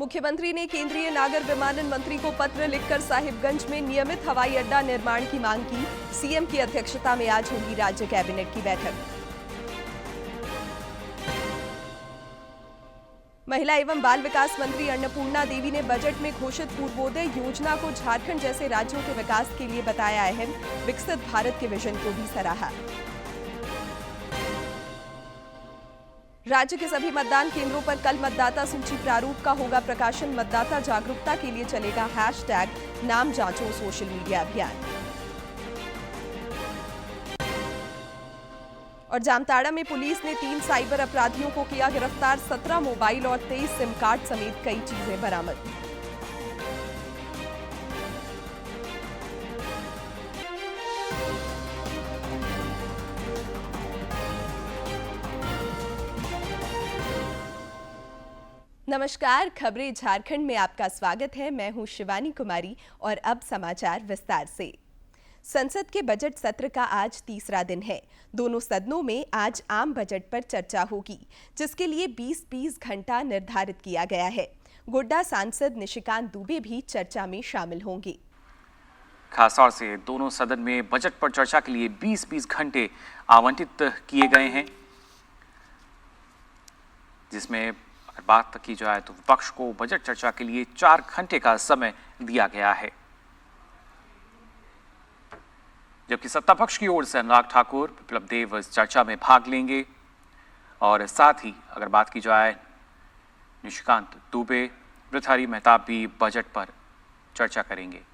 मुख्यमंत्री ने केंद्रीय नागर विमानन मंत्री को पत्र लिखकर साहिबगंज में नियमित हवाई अड्डा निर्माण की मांग की। सीएम की अध्यक्षता में आज होगी राज्य कैबिनेट की बैठक। महिला एवं बाल विकास मंत्री अन्नपूर्णा देवी ने बजट में घोषित पूर्वोदय योजना को झारखंड जैसे राज्यों के विकास के लिए बताया अहम। विकसित भारत के विजन को भी सराहा। राज्य के सभी मतदान केंद्रों पर कल मतदाता सूची प्रारूप का होगा प्रकाशन। मतदाता जागरूकता के लिए चलेगा हैशटैग नाम जांचो सोशल मीडिया अभियान। और जामताड़ा में पुलिस ने 3 साइबर अपराधियों को किया गिरफ्तार। 17 मोबाइल और 23 सिम कार्ड समेत कई चीजें बरामद। नमस्कार, खबरें झारखंड में आपका स्वागत है। मैं हूं शिवानी कुमारी और अब समाचार विस्तार से। संसद के बजट सत्र का आज तीसरा दिन है। दोनों सदनों में आज आम बजट पर चर्चा होगी, जिसके लिए 20-20 घंटा निर्धारित किया गया है। गोड्डा सांसद निशिकांत दुबे भी चर्चा में शामिल होंगे। खासतौर से दोनों सदन में बजट पर चर्चा के लिए 20-20 घंटे आवंटित किए गए हैं, जिसमें अगर बात की जाए तो विपक्ष को बजट चर्चा के लिए 4 घंटे का समय दिया गया है, जबकि सत्ता पक्ष की ओर से अनुराग ठाकुर, विप्लव देव इस चर्चा में भाग लेंगे। और साथ ही अगर बात की जाए निशिकांत दुबे, वृथहरी मेहताब भी बजट पर चर्चा करेंगे।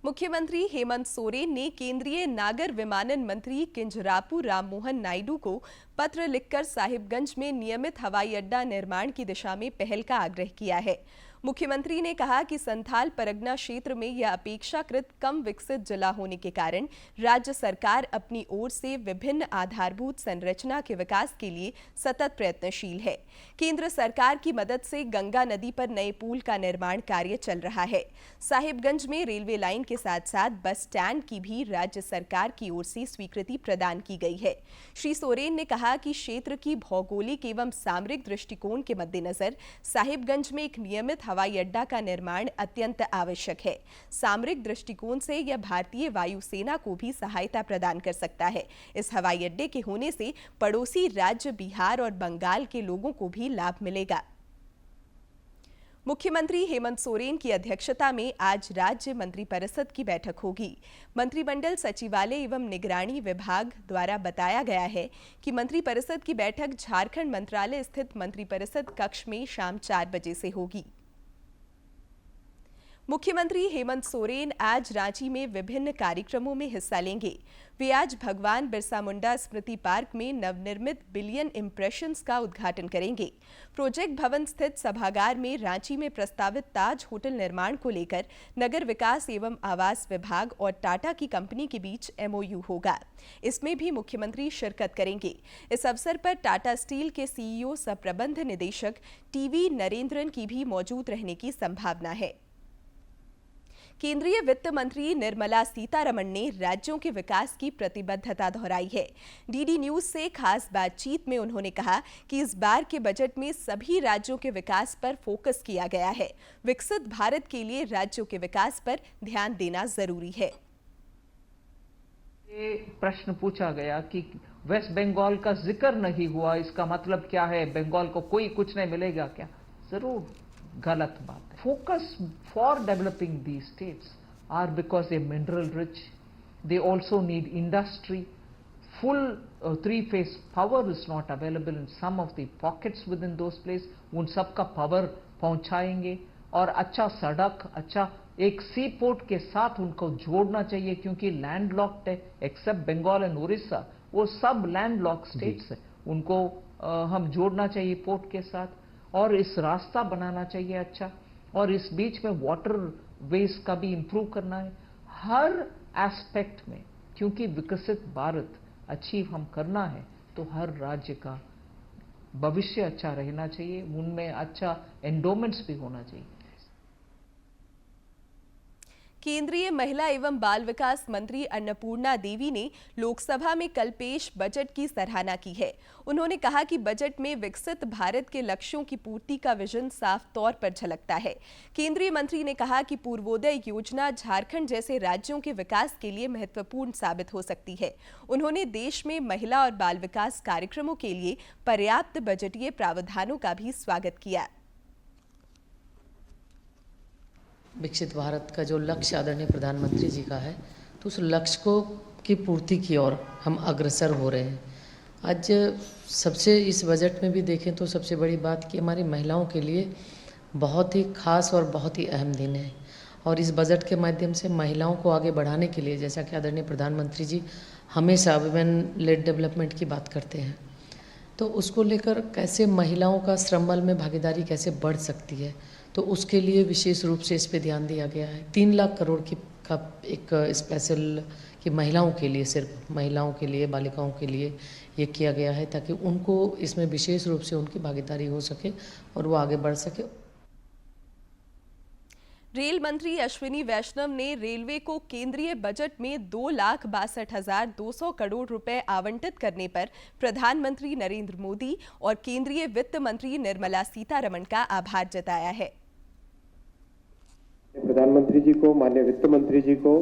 मुख्यमंत्री हेमंत सोरेन ने केंद्रीय नागर विमानन मंत्री किंजरापू राममोहन नायडू को पत्र लिखकर साहिबगंज में नियमित हवाई अड्डा निर्माण की दिशा में पहल का आग्रह किया है। मुख्यमंत्री ने कहा कि संथाल परगना क्षेत्र में यह अपेक्षाकृत कम विकसित जिला होने के कारण राज्य सरकार अपनी ओर से विभिन्न आधारभूत संरचना के विकास के लिए सतत प्रयत्नशील है। केंद्र सरकार की मदद से गंगा नदी पर नए पुल का निर्माण कार्य चल रहा है। साहिबगंज में रेलवे लाइन के साथ साथ बस स्टैंड की भी राज्य सरकार की ओर से स्वीकृति प्रदान की गई है। श्री सोरेन ने कहा कि क्षेत्र की भौगोलिक एवं सामरिक दृष्टिकोण के मद्देनजर साहिबगंज में एक नियमित हवाई अड्डा का निर्माण अत्यंत आवश्यक है। सामरिक दृष्टिकोण से यह भारतीय वायुसेना को भी सहायता प्रदान कर सकता है। इस हवाई अड्डे के होने से पड़ोसी राज्य बिहार और बंगाल के लोगों को भी लाभ मिलेगा। मुख्यमंत्री हेमंत सोरेन की अध्यक्षता में आज राज्य मंत्रिपरिषद की बैठक होगी। मंत्रिमंडल सचिवालय एवं निगरानी विभाग द्वारा बताया गया है कि मंत्रिपरिषद की बैठक झारखंड मंत्रालय स्थित मंत्रिपरिषद कक्ष में शाम 4 बजे से होगी। मुख्यमंत्री हेमंत सोरेन आज रांची में विभिन्न कार्यक्रमों में हिस्सा लेंगे। वे आज भगवान बिरसा मुंडा स्मृति पार्क में नवनिर्मित बिलियन इंप्रेशंस का उद्घाटन करेंगे। प्रोजेक्ट भवन स्थित सभागार में रांची में प्रस्तावित ताज होटल निर्माण को लेकर नगर विकास एवं आवास विभाग और टाटा की कंपनी के बीच MOU होगा। इसमें भी मुख्यमंत्री शिरकत करेंगे। इस अवसर पर टाटा स्टील के CEO सह प्रबंध निदेशक TV नरेंद्रन की भी मौजूद रहने की संभावना है। केंद्रीय वित्त मंत्री निर्मला सीतारमण ने राज्यों के विकास की प्रतिबद्धता दोहराई है। DD न्यूज से खास बातचीत में उन्होंने कहा कि इस बार के बजट में सभी राज्यों के विकास पर फोकस किया गया है। विकसित भारत के लिए राज्यों के विकास पर ध्यान देना जरूरी है। ये प्रश्न पूछा गया कि वेस्ट बंगाल का जिक्र नहीं हुआ, इसका मतलब क्या है? बंगाल को कोई कुछ नहीं मिलेगा क्या? जरूर गलत बात है। Focus for developing these states are because they're mineral rich. They also need industry. Full three-phase power is not available in some of the pockets within those places. उन सबका पावर पहुंचाएंगे और अच्छा सड़क, अच्छा एक सी पोर्ट के साथ उनको जोड़ना चाहिए, क्योंकि लैंड लॉक्ड है। एक्सेप्ट बंगाल एंड उड़ीसा, वो सब लैंड लॉक स्टेट्स है। उनको हम जोड़ना चाहिए पोर्ट के साथ, और इस रास्ता बनाना चाहिए अच्छा, और इस बीच में वाटर वेज का भी इंप्रूव करना है हर एस्पेक्ट में, क्योंकि विकसित भारत अचीव हम करना है तो हर राज्य का भविष्य अच्छा रहना चाहिए, उनमें अच्छा एंडोमेंट्स भी होना चाहिए। केंद्रीय महिला एवं बाल विकास मंत्री अन्नपूर्णा देवी ने लोकसभा में कल पेश बजट की सराहना की है। उन्होंने कहा कि बजट में विकसित भारत के लक्ष्यों की पूर्ति का विजन साफ तौर पर झलकता है। केंद्रीय मंत्री ने कहा कि पूर्वोदय योजना झारखंड जैसे राज्यों के विकास के लिए महत्वपूर्ण साबित हो सकती है। उन्होंने देश में महिला और बाल विकास कार्यक्रमों के लिए पर्याप्त बजटीय प्रावधानों का भी स्वागत किया। विकसित भारत का जो लक्ष्य आदरणीय प्रधानमंत्री जी का है, तो उस लक्ष्य को की पूर्ति की ओर हम अग्रसर हो रहे हैं। आज सबसे इस बजट में भी देखें तो सबसे बड़ी बात कि हमारी महिलाओं के लिए बहुत ही खास और बहुत ही अहम दिन है, और इस बजट के माध्यम से महिलाओं को आगे बढ़ाने के लिए, जैसा कि आदरणीय प्रधानमंत्री जी हमेशा वुमेन लेड डेवलपमेंट की बात करते हैं, तो उसको लेकर कैसे महिलाओं का श्रम बल में भागीदारी कैसे बढ़ सकती है, तो उसके लिए विशेष रूप से इस पे ध्यान दिया गया है। 3 लाख करोड़ का एक स्पेशल कि महिलाओं के लिए, सिर्फ महिलाओं के लिए, बालिकाओं के लिए ये किया गया है, ताकि उनको इसमें विशेष रूप से उनकी भागीदारी हो सके और वो आगे बढ़ सके। रेल मंत्री अश्विनी वैष्णव ने रेलवे को केंद्रीय बजट में 2,62,200 करोड़ रुपए आवंटित करने पर प्रधानमंत्री नरेंद्र मोदी और केंद्रीय वित्त मंत्री निर्मला सीतारमण का आभार जताया है। प्रधानमंत्री जी को, माननीय वित्त मंत्री जी को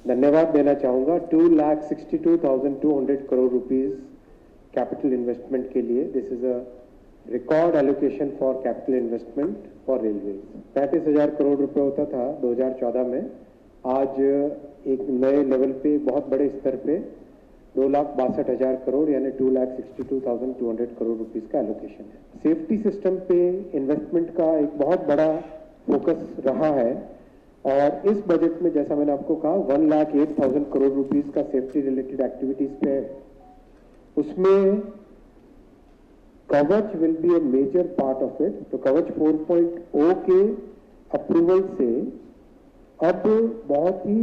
धन्यवाद देना चाहूंगा। 2,62,200 करोड़ रुपीस कैपिटल इन्वेस्टमेंट के लिए। This is a record allocation for capital investment for railway. 35,000 crore रुपए होता था 2014 में, आज एक नए लेवल पे, बहुत बड़े स्तर पे 2,62,000 करोड़ यानी 2,62,200 करोड़ रुपीस का एलोकेशन है। सेफ्टी सिस्टम पे इन्वेस्टमेंट का एक बहुत बड़ा फोकस रहा है, और इस बजट में जैसा मैंने आपको कहा 1,08,000 करोड़ रुपीस का सेफ्टी रिलेटेड एक्टिविटीज पे है। उसमें Kavach will be a major part of it. तो कवच 4.0 के अप्रूवल से अब बहुत ही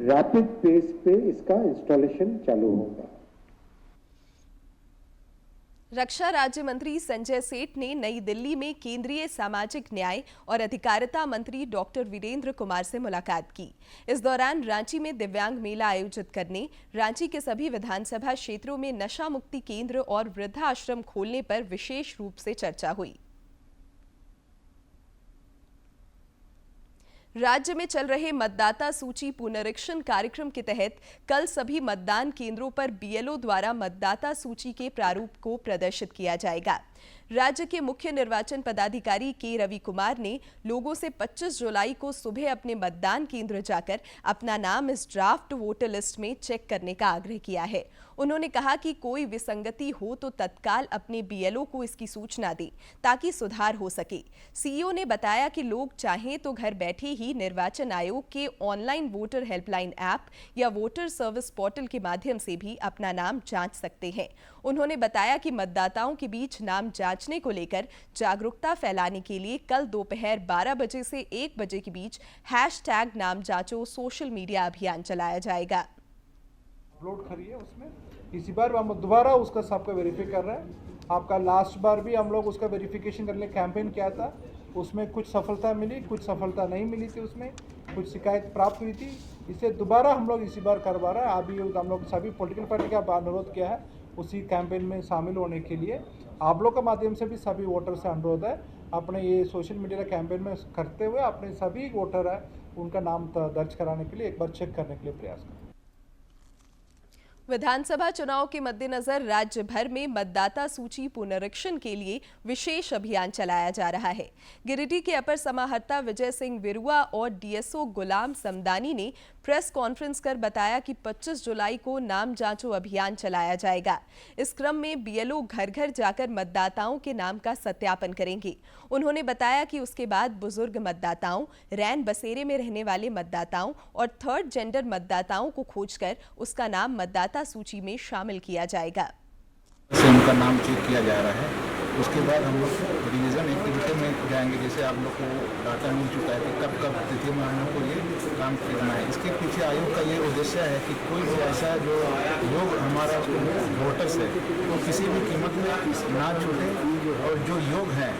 रैपिड पेस पे इसका इंस्टॉलेशन चालू होगा। रक्षा राज्य मंत्री संजय सेठ ने नई दिल्ली में केंद्रीय सामाजिक न्याय और अधिकारिता मंत्री डॉक्टर वीरेंद्र कुमार से मुलाकात की। इस दौरान रांची में दिव्यांग मेला आयोजित करने, रांची के सभी विधानसभा क्षेत्रों में नशा मुक्ति केंद्र और वृद्धाश्रम खोलने पर विशेष रूप से चर्चा हुई। राज्य में चल रहे मतदाता सूची पुनरीक्षण कार्यक्रम के तहत कल सभी मतदान केंद्रों पर बीएलओ द्वारा मतदाता सूची के प्रारूप को प्रदर्शित किया जाएगा। राज्य के मुख्य निर्वाचन पदाधिकारी के रवि कुमार ने लोगों से 25 जुलाई को सुबह अपने मतदान केंद्र जाकर अपना नाम इस ड्राफ्ट वोटर लिस्ट में चेक करने का आग्रह किया है। उन्होंने कहा कि कोई विसंगति हो तो तत्काल अपने बीएलओ को इसकी सूचना दें ताकि सुधार हो सके। सीईओ ने बताया कि लोग चाहें तो घर बैठे ही निर्वाचन आयोग के ऑनलाइन वोटर हेल्पलाइन ऐप या वोटर सर्विस पोर्टल के माध्यम से भी अपना नाम जांच सकते हैं। उन्होंने बताया कि मतदाताओं के बीच नाम जांचने को लेकर जागरूकता फैलाने के लिए कल दोपहर 12 बजे से 1 बजे के बीच हैशटैग नाम जांचो सोशल मीडिया अभियान चलाया जाएगा। अपलोड करिए उसमें, इसी बार हम दोबारा उसका सबका वेरीफाई कर रहे हैं। आपका लास्ट बार भी हम लोग उसका वेरिफिकेशन करने कैंपेन किया था, उसमें कुछ सफलता मिली, कुछ सफलता नहीं मिली थी, उसमें कुछ शिकायत प्राप्त हुई थी। इसे दोबारा हम लोग इसी बार करवा रहे हैं। अभी हम लोग सभी पॉलिटिकल पार्टी का अनुरोध किया है उसी कैंपेन में शामिल होने के लिए। आप लोग के माध्यम से भी सभी वोटर से अनुरोध है, अपने ये सोशल मीडिया कैंपेन में करते हुए अपने सभी वोटर है उनका नाम दर्ज कराने के लिए एक बार चेक करने के लिए प्रयास करें। विधानसभा चुनाव के मद्देनजर राज्य भर में मतदाता सूची पुनरीक्षण के लिए विशेष अभियान चलाया जा रहा है। गिरिडीह के अपर समाहर्ता विजय सिंह विरुआ और डीएसओ गुलाम समदानी ने प्रेस कॉन्फ्रेंस कर बताया कि 25 जुलाई को नाम जांचो अभियान चलाया जाएगा। इस क्रम में बीएलओ घर घर जाकर मतदाताओं के नाम का सत्यापन करेंगे। उन्होंने बताया कि उसके बाद बुजुर्ग मतदाताओं, रैन बसेरे में रहने वाले मतदाताओं और थर्ड जेंडर मतदाताओं को खोजकर उसका नाम मतदाता सूची में शामिल किया जाएगा। उनका नाम चेक किया जा रहा है। उसके बाद हम लोग रिवीजन एक्टिविटी में जाएंगे। जैसे आप लोग को डाटा मिल चुका है कि कब कब तिथि में हम लोग को ये काम करना है। इसके पीछे आयोग का ये उद्देश्य है कि कोई भी ऐसा जो लोग हमारा वोटर्स है वो किसी भी कीमत में ना छूटे, और जो योग हैं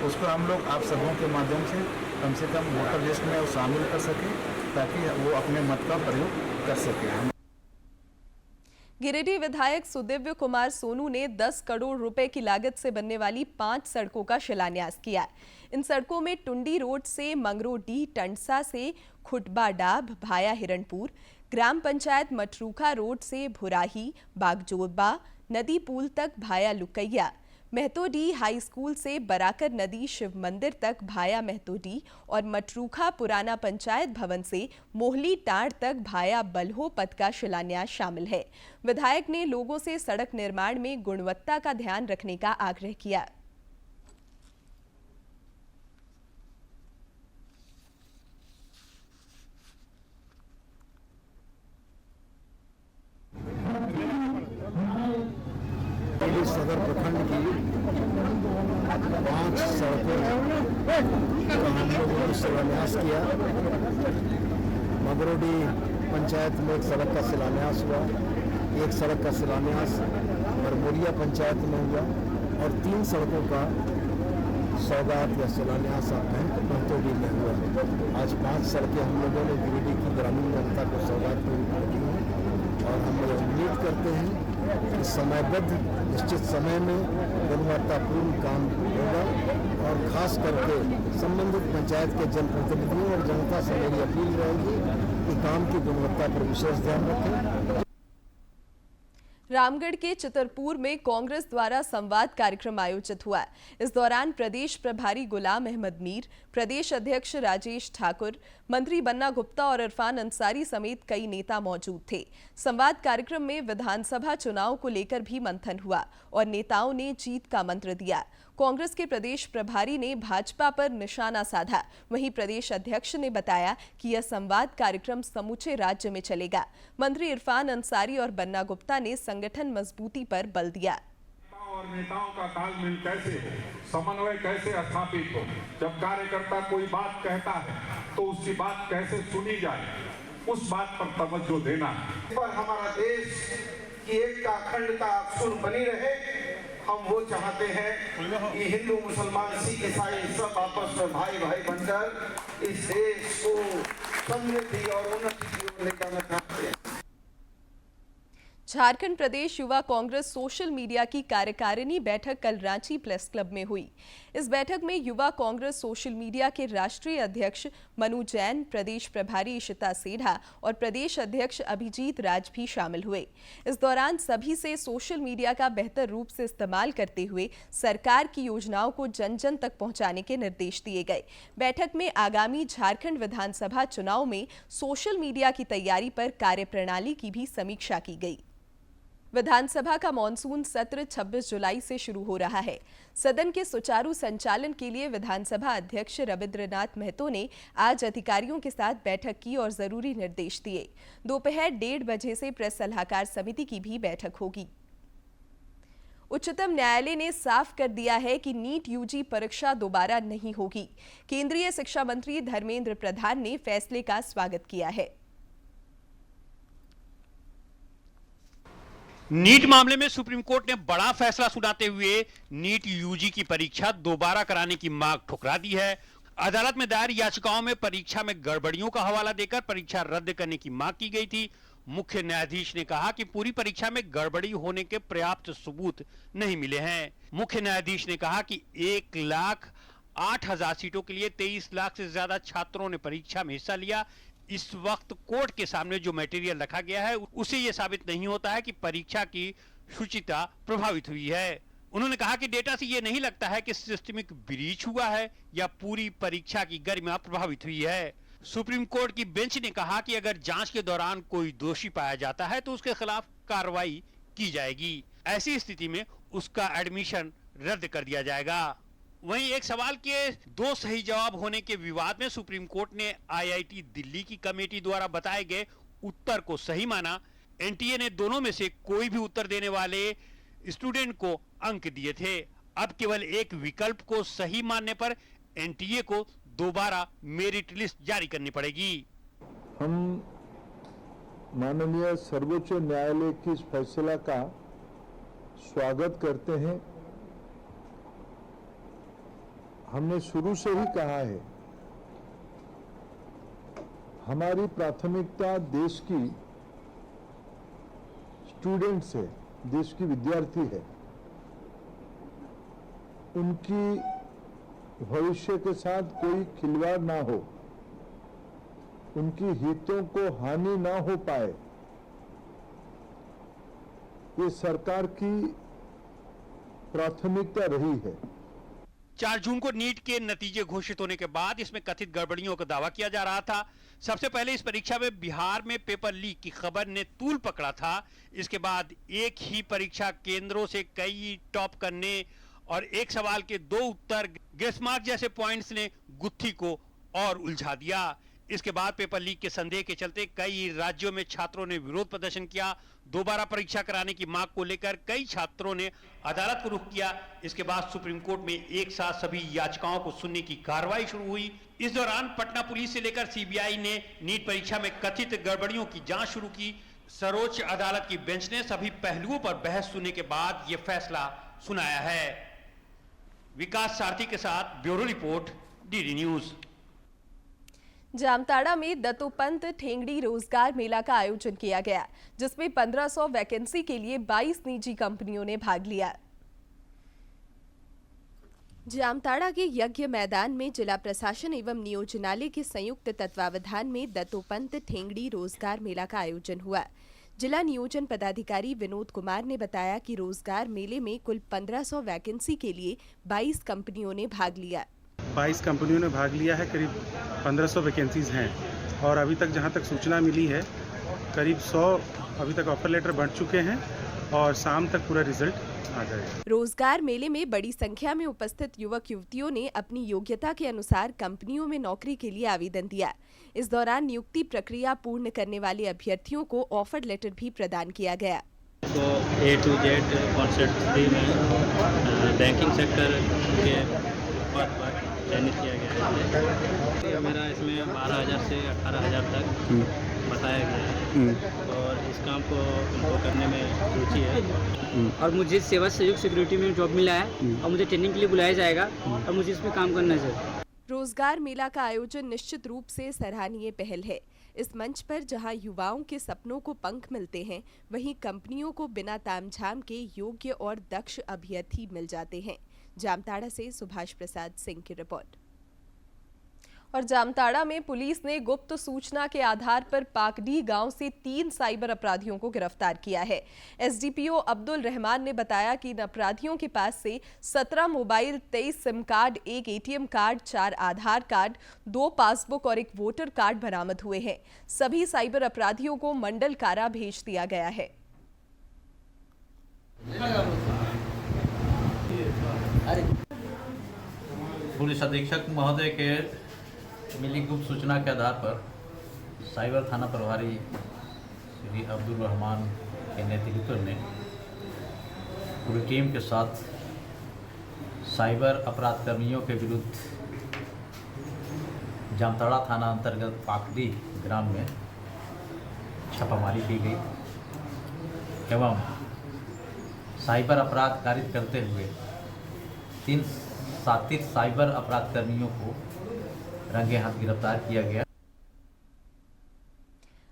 उसको हम लोग आप सबों के माध्यम से कम से कम वोटर लिस्ट में वो शामिल कर सके, ताकि वो अपने मत का प्रयोग कर सके। गिरिडीह विधायक सुदिव्य कुमार सोनू ने 10 करोड़ रुपए की लागत से बनने वाली 5 सड़कों का शिलान्यास किया। इन सड़कों में टुंडी रोड से मंगरोडीह, टंडसा से खुटबा डाब भाया हिरणपुर, ग्राम पंचायत मटरूखा रोड से भुराही बागजोबा नदी पुल तक भाया लुकैया, महतोडी हाई स्कूल से बराकर नदी शिव मंदिर तक भाया महतोडी और मटरूखा पुराना पंचायत भवन से मोहली टाड़ तक भाया बल्हो पथ का शिलान्यास शामिल है। विधायक ने लोगों से सड़क निर्माण में गुणवत्ता का ध्यान रखने का आग्रह किया। सदर प्रखंड की 5 सड़कों का हम लोगों ने शिलान्यास किया। मंगरोडी पंचायत में एक सड़क का शिलान्यास हुआ, एक सड़क का शिलान्यास बरमोरिया पंचायत में हुआ और 3 सड़कों का सौगात या शिलान्यास महतोडी में हुआ। आज 5 सड़कें हम लोगों ने गिरिडीह की ग्रामीण जनता को सौगात में दी हैं और हम लोग उम्मीद करते हैं कि समयबद्ध निश्चित समय में गुणवत्तापूर्ण काम होगा और खास करके संबंधित पंचायत के जनप्रतिनिधियों और जनता से मेरी अपील रहेगी कि काम की गुणवत्ता पर विशेष ध्यान रखें। रामगढ़ के चितरपुर में कांग्रेस द्वारा संवाद कार्यक्रम आयोजित हुआ। इस दौरान प्रदेश प्रभारी गुलाम अहमद मीर, प्रदेश अध्यक्ष राजेश ठाकुर, मंत्री बन्ना गुप्ता और इरफान अंसारी समेत कई नेता मौजूद थे। संवाद कार्यक्रम में विधानसभा चुनाव को लेकर भी मंथन हुआ और नेताओं ने जीत का मंत्र दिया। कांग्रेस के प्रदेश प्रभारी ने भाजपा पर निशाना साधा। वहीं प्रदेश अध्यक्ष ने बताया कि यह संवाद कार्यक्रम समूचे राज्य में चलेगा। मंत्री इरफान अंसारी और बन्ना गुप्ता ने संगठन मजबूती पर बल दिया। और नेताओं का तालमेल कैसे हो, समन्वय कैसे स्थापित हो, जब कार्यकर्ता कोई बात कहता है तो उसकी बात कैसे सुनी जाए, उस बात पर तवज्जो देना है। पर हमारा देश की एकता अखंडता सुन बनी रहे, हम वो चाहते हैं कि हिंदू मुसलमान सिख ईसाई सब आपस में भाई भाई बनकर इस देश को समृद्धि और उन्नति की ओर ले जाना चाहते हैं। झारखंड प्रदेश युवा कांग्रेस सोशल मीडिया की कार्यकारिणी बैठक कल रांची प्रेस क्लब में हुई। इस बैठक में युवा कांग्रेस सोशल मीडिया के राष्ट्रीय अध्यक्ष मनु जैन, प्रदेश प्रभारी इशिता सेढ़ा और प्रदेश अध्यक्ष अभिजीत राज भी शामिल हुए। इस दौरान सभी से सोशल मीडिया का बेहतर रूप से इस्तेमाल करते हुए सरकार की योजनाओं को जन जन तक पहुंचाने के निर्देश दिए गए। बैठक में आगामी झारखंड विधानसभा चुनाव में सोशल मीडिया की तैयारी पर कार्यप्रणाली की भी समीक्षा की गई। विधानसभा का मॉनसून सत्र 26 जुलाई से शुरू हो रहा है। सदन के सुचारू संचालन के लिए विधानसभा अध्यक्ष रविंद्रनाथ महतो ने आज अधिकारियों के साथ बैठक की और जरूरी निर्देश दिए। दोपहर 1:30 बजे से प्रेस सलाहकार समिति की भी बैठक होगी। उच्चतम न्यायालय ने साफ कर दिया है कि नीट यूजी परीक्षा दोबारा नहीं होगी। केंद्रीय शिक्षा मंत्री धर्मेंद्र प्रधान ने फैसले का स्वागत किया है। नीट मामले में सुप्रीम कोर्ट ने बड़ा फैसला सुनाते हुए नीट यूजी की परीक्षा दोबारा कराने की मांग ठुकरा दी है। अदालत में दायर याचिकाओं में परीक्षा में गड़बड़ियों का हवाला देकर परीक्षा रद्द करने की मांग की गई थी। मुख्य न्यायाधीश ने कहा कि पूरी परीक्षा में गड़बड़ी होने के पर्याप्त सबूत नहीं मिले हैं। मुख्य न्यायाधीश ने कहा कि 1,08,000 सीटों के लिए 23 लाख से ज्यादा छात्रों ने परीक्षा में हिस्सा लिया। इस वक्त कोर्ट के सामने जो मटेरियल रखा गया है उसे यह साबित नहीं होता है कि परीक्षा की शुचिता प्रभावित हुई है। उन्होंने कहा कि डेटा से यह नहीं लगता है कि सिस्टमिक ब्रीच हुआ है या पूरी परीक्षा की गरिमा प्रभावित हुई है। सुप्रीम कोर्ट की बेंच ने कहा कि अगर जांच के दौरान कोई दोषी पाया जाता है तो उसके खिलाफ कार्रवाई की जाएगी। ऐसी स्थिति में उसका एडमिशन रद्द कर दिया जाएगा। वहीं एक सवाल के 2 सही जवाब होने के विवाद में सुप्रीम कोर्ट ने आईआईटी दिल्ली की कमेटी द्वारा बताए गए उत्तर को सही माना। एनटीए ने दोनों में से कोई भी उत्तर देने वाले स्टूडेंट को अंक दिए थे। अब केवल एक विकल्प को सही मानने पर एनटीए को दोबारा मेरिट लिस्ट जारी करनी पड़ेगी। हम माननीय सर्वोच्च न्यायालय के इस फैसला का स्वागत करते हैं। हमने शुरू से ही कहा है हमारी प्राथमिकता देश की स्टूडेंट्स है, देश की विद्यार्थी है। उनकी भविष्य के साथ कोई खिलवाड़ ना हो, उनकी हितों को हानि ना हो पाए, ये सरकार की प्राथमिकता रही है। 4 जून को नीट के नतीजे घोषित होने के बाद इसमें कथित गड़बड़ियों का दावा किया जा रहा था। सबसे पहले इस परीक्षा में बिहार में पेपर लीक की खबर ने तूल पकड़ा था। इसके बाद एक ही परीक्षा केंद्रों से कई टॉप करने और एक सवाल के 2 उत्तर ग्रेस मार्क जैसे पॉइंट्स ने गुत्थी को और उलझा दिया। इसके बाद पेपर लीक के संदेह के चलते कई राज्यों में छात्रों ने विरोध प्रदर्शन किया। दोबारा परीक्षा कराने की मांग को लेकर कई छात्रों ने अदालत को रुख किया। इसके बाद सुप्रीम कोर्ट में एक साथ सभी याचिकाओं को सुनने की कार्रवाई शुरू हुई। इस दौरान पटना पुलिस से लेकर सीबीआई ने नीट परीक्षा में कथित गड़बड़ियों की जांच शुरू की। सर्वोच्च अदालत की बेंच ने सभी पहलुओं पर बहस सुनने के बाद यह फैसला सुनाया है। विकास सारथी के साथ bureau report, DD news. Jamtara में दत्तोपंत ठेंगड़ी रोजगार मेला का आयोजन किया गया, जिसमें 1500 वैकेंसी के लिए 22 निजी कंपनियों ने भाग लिया। जामताड़ा के यज्ञ मैदान में जिला प्रशासन एवं नियोजनालय के संयुक्त तत्वावधान में दत्तोपंत ठेंगड़ी रोजगार मेला का आयोजन हुआ। जिला नियोजन पदाधिकारी विनोद कुमार ने बताया कि रोजगार मेले में कुल 1500 वैकेंसी के लिए 22 कंपनियों ने भाग लिया। 22 कंपनियों ने भाग लिया है। करीब 1500 वैकेंसीज हैं और अभी तक जहां तक सूचना मिली है करीब 100 अभी तक ऑफर लेटर बढ़ चुके हैं और शाम तक पूरा रिजल्ट आ जाएगा। रोजगार मेले में बड़ी संख्या में उपस्थित युवक युवतियों ने अपनी योग्यता के अनुसार कंपनियों में नौकरी के लिए आवेदन दिया। इस दौरान नियुक्ति प्रक्रिया पूर्ण करने वाले अभ्यर्थियों को ऑफर लेटर भी प्रदान किया गया। तो A to Z कॉन्सेप्ट 3 में बैंकिंग सेक्टर के पद पर चयनित किया गया है। मेरा इसमें 12,000 से 18,000 तक बताया गया है और इस काम को उनको करने में रुचि है। और मुझे सेवा सहयोग सिक्योरिटी में जॉब मिला है और मुझे ट्रेनिंग के लिए बुलाया जाएगा और मुझे इसमें काम करना है। रोजगार मेला का आयोजन निश्चित रूप से सराहनीय पहल है। इस मंच पर जहां युवाओं के सपनों को पंख मिलते हैं, वहीं कंपनियों को बिना तामझाम के योग्य और दक्ष अभ्यर्थी मिल जाते हैं। जामताड़ा से सुभाष प्रसाद सिंह की रिपोर्ट। और जामताड़ा में पुलिस ने गुप्त सूचना के आधार पर पाकडी गांव से 3 साइबर अपराधियों को गिरफ्तार किया है। एसडीपीओ अब्दुल रहमान ने बताया कि इन अपराधियों के पास से 17 mobile, 23 SIM card, 1 ATM card, 4 आधार कार्ड, 2 पासबुक और 1 वोटर कार्ड बरामद हुए हैं। सभी साइबर अपराधियों को मंडल कारा भेज दिया गया है। पुलिस अधीक्षक महोदय के मिली गुप्त सूचना के आधार पर साइबर थाना प्रभारी श्री अब्दुल रहमान के नेतृत्व में पूरी टीम के साथ साइबर अपराध कर्मियों के विरुद्ध जामताड़ा थाना अंतर्गत पाकड़ी ग्राम में छापामारी की गई एवं साइबर अपराध कारित करते हुए 3 शातिर साइबर अपराध कर्मियों को रंगे हाथ गिरफ्तार किया गया।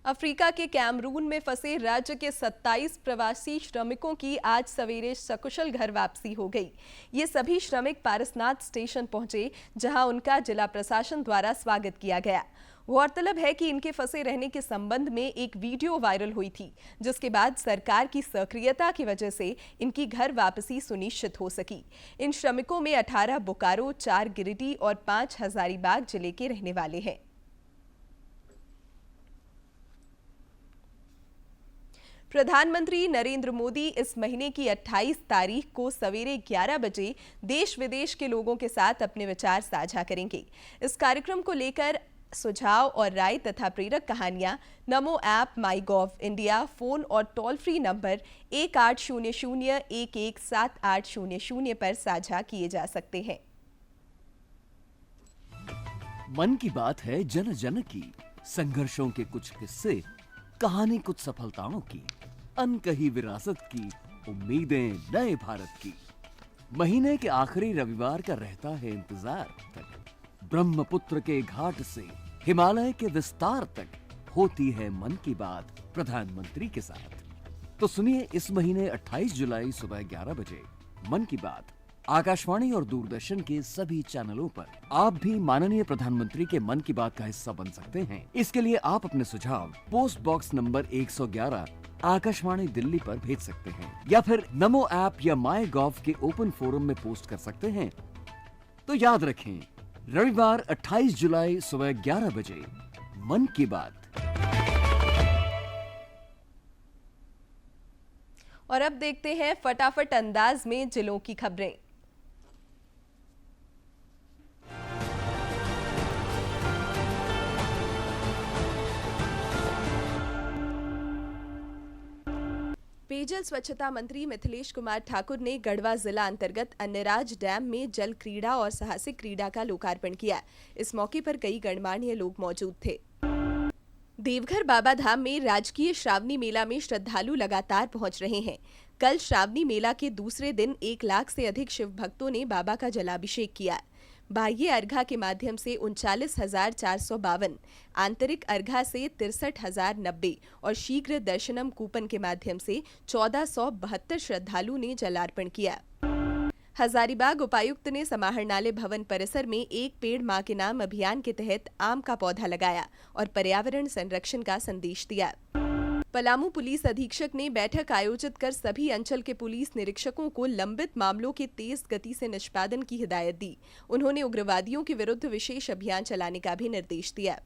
अफ्रीका के कैमरून में फंसे राज्य के 27 प्रवासी श्रमिकों की आज सवेरे सकुशल घर वापसी हो गई। ये सभी श्रमिक पारसनाथ स्टेशन पहुंचे, जहां उनका जिला प्रशासन द्वारा स्वागत किया गया। गौरतलब है कि इनके फंसे रहने के संबंध में एक वीडियो वायरल हुई थी, जिसके बाद सरकार की सक्रियता की वजह से इनकी घर वापसी सुनिश्चित हो सकी। इन श्रमिकों में 18 बोकारो, 4 गिरिडीह और 5 हजारीबाग जिले के रहने वाले हैं। प्रधानमंत्री नरेंद्र मोदी इस महीने की 28 तारीख को सवेरे 11 बजे देश विदेश के लोगों के साथ अपने विचार साझा करेंगे। इस कार्यक्रम को लेकर सुझाव और राय तथा प्रेरक कहानियां नमो ऐप, माई गॉव इंडिया, फोन और टोल फ्री नंबर 1800-117800 पर साझा किए जा सकते हैं। मन की बात है जन जन की, संघर्षों के कुछ किस्से, कहानी कुछ सफलताओं की, अनकही विरासत की, उम्मीदें नए भारत की। महीने के आखिरी रविवार का रहता है इंतजार। ब्रह्मपुत्र के घाट से हिमालय के विस्तार तक होती है मन की बात प्रधानमंत्री के साथ। तो सुनिए इस महीने 28 जुलाई सुबह 11 बजे मन की बात आकाशवाणी और दूरदर्शन के सभी चैनलों पर। आप भी माननीय प्रधानमंत्री के मन की बात का हिस्सा बन सकते हैं। इसके लिए आप अपने सुझाव post box number 111 Akashvani Delhi पर भेज सकते हैं या फिर नमो ऐप या माई गॉव के ओपन फोरम में पोस्ट कर सकते हैं। तो याद रखें, रविवार 28 जुलाई सुबह 11 बजे मन की बात। और अब देखते हैं फटाफट अंदाज में जिलों की खबरें। पेयजल स्वच्छता मंत्री मिथिलेश कुमार ठाकुर ने गढ़वा जिला अंतर्गत अन्नराज डैम में जल क्रीड़ा और साहसिक क्रीड़ा का लोकार्पण किया। इस मौके पर कई गणमान्य लोग मौजूद थे। देवघर बाबा धाम में राजकीय श्रावणी मेला में श्रद्धालु लगातार पहुंच रहे हैं। कल श्रावणी मेला के दूसरे दिन 1 लाख से अधिक शिव भक्तों ने बाबा का जलाभिषेक किया। बाह्य अर्घा के माध्यम से 39,452, आंतरिक अर्घा से 63,090 और शीघ्र दर्शनम कूपन के माध्यम से 1472 श्रद्धालु ने जलार्पण किया। हजारीबाग उपायुक्त ने समाहरणालय भवन परिसर में एक पेड़ मां के नाम अभियान के तहत आम का पौधा लगाया और पर्यावरण संरक्षण का संदेश दिया। पलामू पुलिस अधीक्षक ने बैठक आयोजित कर सभी अंचल के पुलिस निरीक्षकों को लंबित मामलों के तेज गति से निष्पादन की हिदायत दी। उन्होंने उग्रवादियों के विरुद्ध विशेष अभियान चलाने का भी निर्देश दिया।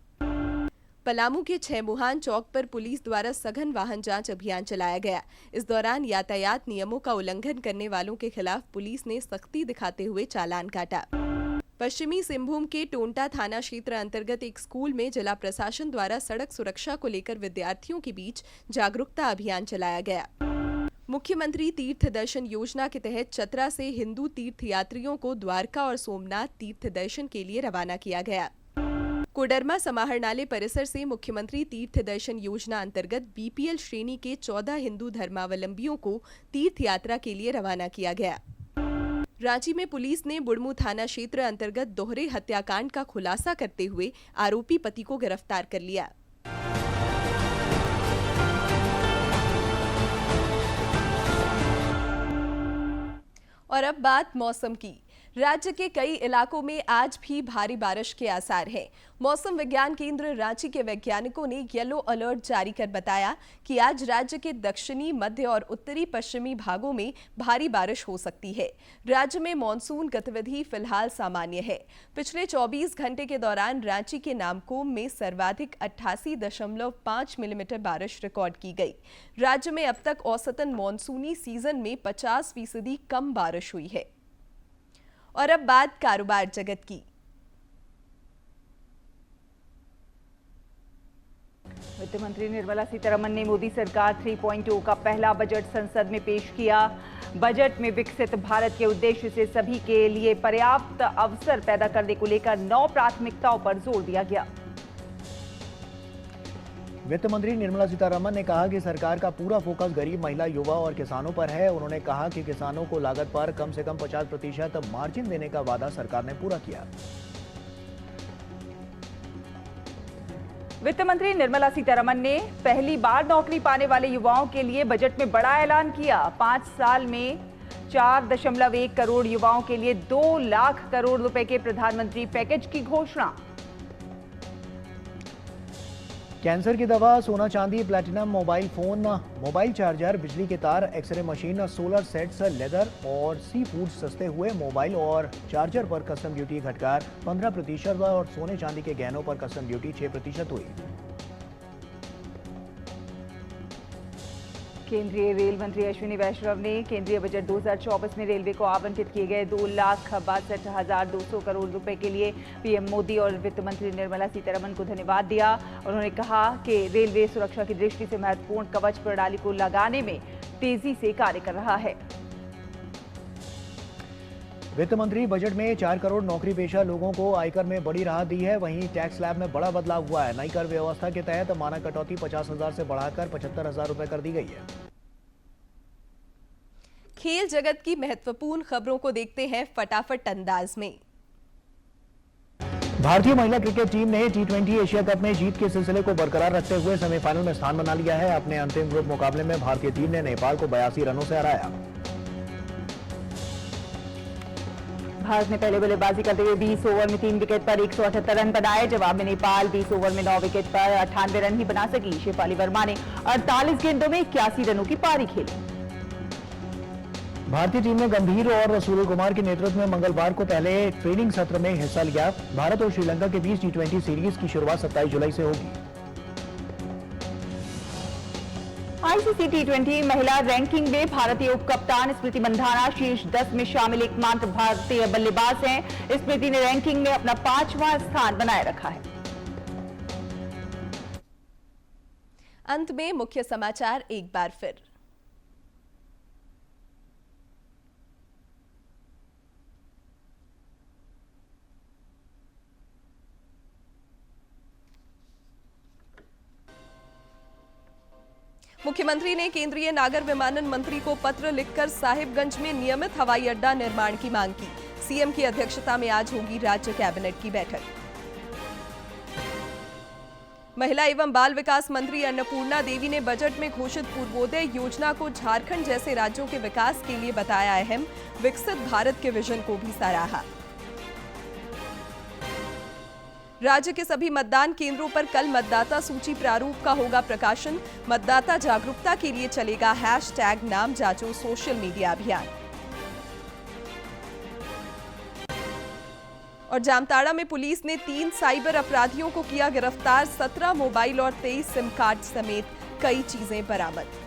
पलामू के 6 मुहान चौक पर पुलिस द्वारा सघन वाहन जांच अभियान चलाया गया। इस दौरान यातायात नियमों का उल्लंघन करने वालों के खिलाफ पुलिस ने सख्ती दिखाते हुए चालान काटा। पश्चिमी सिंहभूम के टोंटा थाना क्षेत्र अंतर्गत एक स्कूल में जिला प्रशासन द्वारा सड़क सुरक्षा को लेकर विद्यार्थियों के बीच जागरूकता अभियान चलाया गया। मुख्यमंत्री तीर्थ दर्शन योजना के तहत चतरा से हिंदू तीर्थ यात्रियों को द्वारका और सोमनाथ तीर्थ दर्शन के लिए रवाना किया गया। कोडरमा समाहरणालय परिसर से मुख्यमंत्री तीर्थ दर्शन योजना अंतर्गत बीपीएल श्रेणी के 14 हिंदू धर्मावलंबियों को तीर्थ यात्रा के लिए रवाना किया गया। रांची में पुलिस ने बुड़मू थाना क्षेत्र अंतर्गत दोहरे हत्याकांड का खुलासा करते हुए आरोपी पति को गिरफ्तार कर लिया। और अब बात मौसम की। राज्य के कई इलाकों में आज भी भारी बारिश के आसार हैं। मौसम विज्ञान केंद्र रांची के वैज्ञानिकों ने येलो अलर्ट जारी कर बताया कि आज राज्य के दक्षिणी, मध्य और उत्तरी पश्चिमी भागों में भारी बारिश हो सकती है। राज्य में मॉनसून गतिविधि फिलहाल सामान्य है। पिछले 24 घंटे के दौरान रांची के नामकोम में सर्वाधिक 88.5 मिलीमीटर बारिश रिकॉर्ड की गई। राज्य में अब तक औसतन मॉनसूनी सीजन में 50% कम बारिश हुई है। और अब बात कारोबार जगत की। वित्त मंत्री निर्मला सीतारमण ने मोदी सरकार 3.0 का पहला बजट संसद में पेश किया। बजट में विकसित भारत के उद्देश्य से सभी के लिए पर्याप्त अवसर पैदा करने को लेकर 9 प्राथमिकताओं पर जोर दिया गया। वित्त मंत्री निर्मला सीतारमण ने कहा कि सरकार का पूरा फोकस गरीब, महिला, युवा और किसानों पर है। उन्होंने कहा कि किसानों को लागत पर कम से कम 50% मार्जिन देने का वादा सरकार ने पूरा किया। वित्त मंत्री निर्मला सीतारमण ने पहली बार नौकरी पाने वाले युवाओं के लिए बजट में बड़ा ऐलान किया। 5 साल में 4.1 करोड़ युवाओं के लिए 2 लाख करोड़ रुपए के प्रधानमंत्री पैकेज की घोषणा। कैंसर की दवा, सोना चांदी, platinum, mobile phone, mobile charger, बिजली के तार, x-ray machine, solar sets, leather और सी फूड सस्ते हुए। मोबाइल और चार्जर पर कस्टम ड्यूटी घटकर 15% और सोने चांदी के गहनों पर कस्टम ड्यूटी 6% हुई। केंद्रीय रेल मंत्री अश्विनी वैष्णव ने केंद्रीय बजट 2024 में रेलवे को आवंटित किए गए 2,62,200 करोड़ रुपए के लिए पीएम मोदी और वित्त मंत्री निर्मला सीतारमण को धन्यवाद दिया। उन्होंने कहा कि रेलवे सुरक्षा की दृष्टि से महत्वपूर्ण कवच प्रणाली को लगाने में तेजी से कार्य कर रहा है। वित्त मंत्री बजट में 4 करोड़ नौकरी पेशा लोगों को आयकर में बड़ी राहत दी है। वहीं टैक्स स्लैब में बड़ा बदलाव हुआ है। नई कर व्यवस्था के तहत मानक कटौती 50,000 से बढ़ाकर 75,000 रुपए कर दी गई है। खेल जगत की महत्वपूर्ण खबरों को देखते हैं फटाफट अंदाज में। भारतीय महिला क्रिकेट टीम ने T20 एशिया कप में जीत के सिलसिले को बरकरार रखते हुए सेमीफाइनल में स्थान बना लिया है। अपने अंतिम ग्रुप मुकाबले में भारतीय टीम ने नेपाल को 82 रनों से हराया। भारत ने पहले बल्लेबाजी करते हुए 20 ओवर में 3 विकेट पर 178 रन बनाए। जवाब में नेपाल 20 ओवर में 9 विकेट पर 98 रन ही बना सकी। शेफाली वर्मा ने 48 गेंदों में 81 रनों की पारी खेली। भारतीय टीम ने गंभीर और सूर्य कुमार के नेतृत्व में मंगलवार को पहले ट्रेनिंग सत्र में हिस्सा लिया। भारत और श्रीलंका के बीच T20 सीरीज की शुरुआत 27 जुलाई से होगी। आईसीसी T20 महिला रैंकिंग में भारतीय उप कप्तान स्मृति मंधाना शीर्ष 10 में शामिल एकमात्र भारतीय बल्लेबाज हैं। स्मृति ने रैंकिंग में अपना 5वां स्थान बनाए रखा है। अंत में मुख्य समाचार एक बार फिर। मुख्यमंत्री ने केंद्रीय नागर विमानन मंत्री को पत्र लिखकर साहिबगंज में नियमित हवाई अड्डा निर्माण की मांग की। सीएम की अध्यक्षता में आज होगी राज्य कैबिनेट की बैठक। महिला एवं बाल विकास मंत्री अन्नपूर्णा देवी ने बजट में घोषित पूर्वोदय योजना को झारखंड जैसे राज्यों के विकास के लिए बताया अहम। विकसित भारत के विजन को भी सराहा। राज्य के सभी मतदान केंद्रों पर कल मतदाता सूची प्रारूप का होगा प्रकाशन। मतदाता जागरूकता के लिए चलेगा हैशटैग नाम जांचो सोशल मीडिया अभियान। और जामताड़ा में पुलिस ने 3 साइबर अपराधियों को किया गिरफ्तार। 17 मोबाइल और 23 सिम कार्ड समेत कई चीजें बरामद।